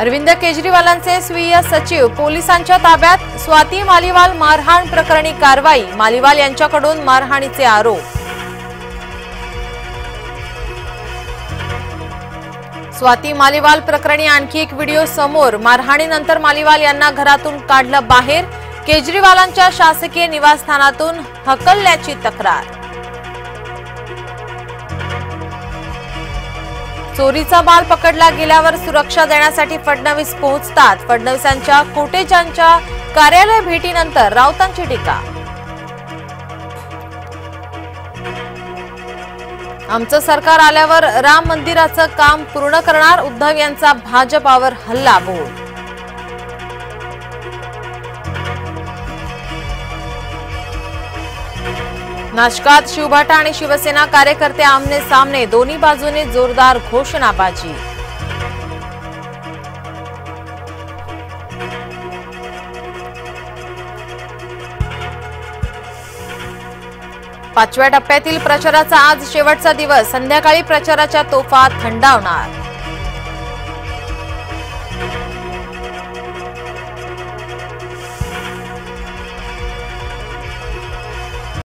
अरविंद केजरीवालांचे स्वीय सचिव पोलिसांच्या ताब्यात। स्वाती मालीवाल मारहाण प्रकरणी कारवाई। मालीवाल यांच्याकडून मारहाणीचे आरोप। स्वाती मालीवाल प्रकरणी आणखी एक व्हिडिओ समोर। मारहाणीनंतर मालीवाल यांना घरातून काढलं बाहेर। केजरीवालांच्या शासकीय निवासस्थानातून हकलल्याची तक्रार। चोरीचा माल पकडला गेल्यावर सुरक्षा देण्यासाठी फडणवीस पोहोचतात। फडणवीसांच्या कोटेचांच्या कार्यालय भेटीनंतर राऊतांची टीका। आमचं सरकार आल्यावर राम मंदिराचं काम पूर्ण करणार। उद्धव यांचा भाजपावर हल्लाबोल। नाशकात शिवभाटा आणि शिवसेना कार्यकर्ते आमने सामने। दोन्ही बाजूने जोरदार घोषणाबाजी। पाचव्या टप्प्यातील प्रचाराचा आज शेवटचा दिवस। संध्याकाळी प्रचाराच्या तोफा थंडावणार।